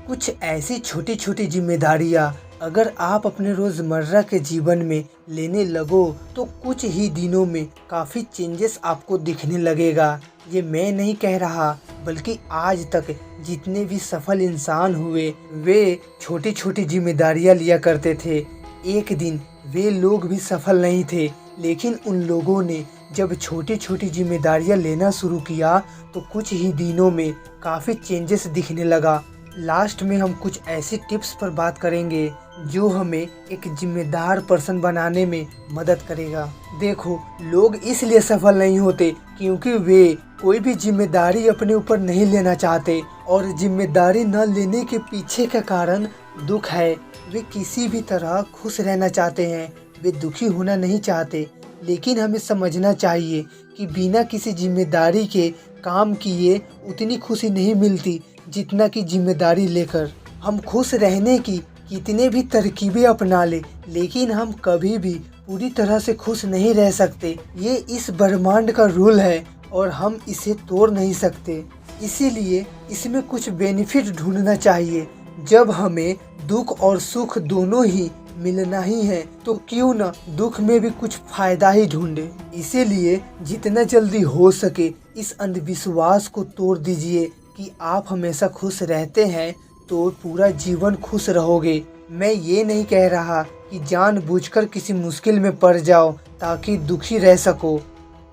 कुछ ऐसी छोटी छोटी जिम्मेदारियां अगर आप अपने रोजमर्रा के जीवन में लेने लगो तो कुछ ही दिनों में काफी चेंजेस आपको दिखने लगेगा। ये मैं नहीं कह रहा, बल्कि आज तक जितने भी सफल इंसान हुए वे छोटी छोटी जिम्मेदारियां लिया करते थे। एक दिन वे लोग भी सफल नहीं थे, लेकिन उन लोगों ने जब छोटी छोटी जिम्मेदारियां लेना शुरू किया तो कुछ ही दिनों में काफ़ी चेंजेस दिखने लगा। लास्ट में हम कुछ ऐसी टिप्स पर बात करेंगे जो हमें एक जिम्मेदार पर्सन बनाने में मदद करेगा। देखो, लोग इसलिए सफल नहीं होते क्योंकि वे कोई भी जिम्मेदारी अपने ऊपर नहीं लेना चाहते, और जिम्मेदारी न लेने के पीछे का कारण दुख है। वे किसी भी तरह खुश रहना चाहते हैं, वे दुखी होना नहीं चाहते। लेकिन हमें समझना चाहिए कि बिना किसी जिम्मेदारी के काम किए उतनी खुशी नहीं मिलती जितना कि जिम्मेदारी लेकर। हम खुश रहने की कितने भी तरकीबें अपना ले, लेकिन हम कभी भी पूरी तरह से खुश नहीं रह सकते। ये इस ब्रह्मांड का रूल है और हम इसे तोड़ नहीं सकते। इसीलिए इसमें कुछ बेनिफिट ढूंढना चाहिए। जब हमें दुख और सुख दोनों ही मिलना ही है तो क्यों ना दुख में भी कुछ फायदा ही ढूंढे। इसीलिए जितना जल्दी हो सके इस अंधविश्वास को तोड़ दीजिए कि आप हमेशा खुश रहते हैं तो पूरा जीवन खुश रहोगे। मैं ये नहीं कह रहा कि जानबूझकर किसी मुश्किल में पड़ जाओ ताकि दुखी रह सको।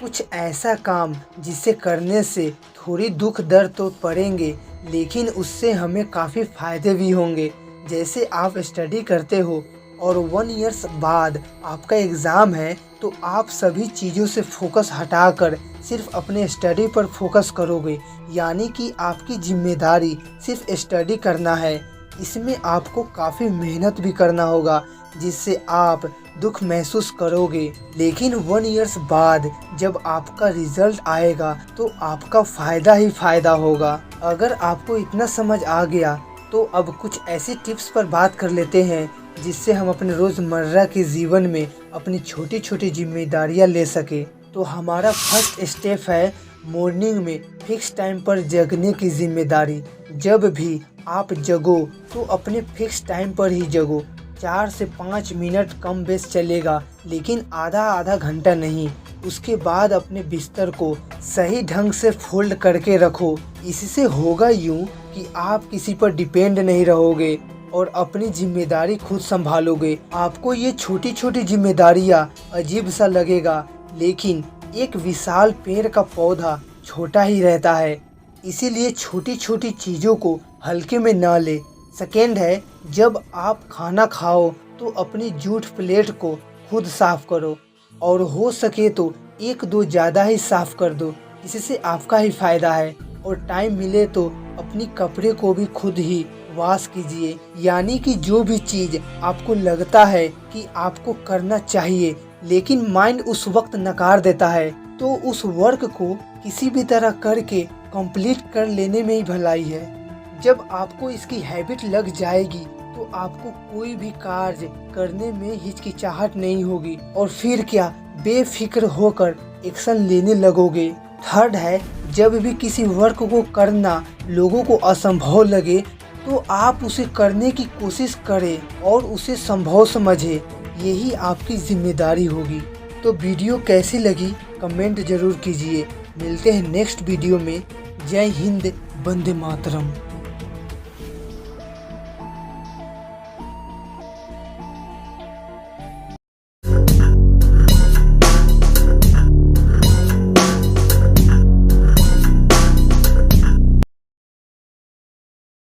कुछ ऐसा काम जिसे करने से थोड़ी दुख दर्द तो पड़ेंगे, लेकिन उससे हमें काफ़ी फायदे भी होंगे। जैसे आप स्टडी करते हो और 1 ईयर्स बाद आपका एग्ज़ाम है, तो आप सभी चीज़ों से फोकस हटाकर सिर्फ अपने स्टडी पर फोकस करोगे। यानी कि आपकी जिम्मेदारी सिर्फ स्टडी करना है। इसमें आपको काफ़ी मेहनत भी करना होगा, जिससे आप दुख महसूस करोगे। लेकिन 1 ईयर्स बाद जब आपका रिजल्ट आएगा तो आपका फ़ायदा ही फ़ायदा होगा। अगर आपको इतना समझ आ गया तो अब कुछ ऐसी टिप्स पर बात कर लेते हैं जिससे हम अपने रोज़मर्रा के जीवन में अपनी छोटी छोटी जिम्मेदारियां ले सके। तो हमारा फर्स्ट स्टेप है मॉर्निंग में फिक्स टाइम पर जगने की जिम्मेदारी। जब भी आप जगो तो अपने फिक्स टाइम पर ही जगो। 4 से 5 मिनट कम बेस चलेगा, लेकिन आधा घंटा नहीं। उसके बाद अपने बिस्तर को सही ढंग से फोल्ड करके रखो। इससे होगा यूँ कि आप किसी पर डिपेंड नहीं रहोगे और अपनी जिम्मेदारी खुद संभालोगे। आपको ये छोटी छोटी जिम्मेदारियाँ अजीब सा लगेगा, लेकिन एक विशाल पेड़ का पौधा छोटा ही रहता है। इसीलिए छोटी छोटी चीज़ों को हल्के में ना ले। सेकेंड है, जब आप खाना खाओ तो अपनी जूठ प्लेट को खुद साफ करो, और हो सके तो 1-2 ज़्यादा ही साफ कर दो। इससे आपका ही फ़ायदा है। और टाइम मिले तो अपनी कपड़े को भी खुद ही वॉश कीजिए। यानी कि जो भी चीज़ आपको लगता है कि आपको करना चाहिए, लेकिन माइंड उस वक्त नकार देता है, तो उस वर्क को किसी भी तरह करके कंप्लीट कर लेने में ही भलाई है। जब आपको इसकी हैबिट लग जाएगी तो आपको कोई भी कार्य करने में हिचकिचाहट नहीं होगी, और फिर क्या बेफिक्र होकर एक्शन लेने लगोगे। थर्ड है, जब भी किसी वर्क को करना लोगों को असंभव लगे तो आप उसे करने की कोशिश करें और उसे संभव समझें। यही आपकी जिम्मेदारी होगी। तो वीडियो कैसी लगी कमेंट जरूर कीजिए। मिलते हैं नेक्स्ट वीडियो में। जय हिंद, वंदे मातरम।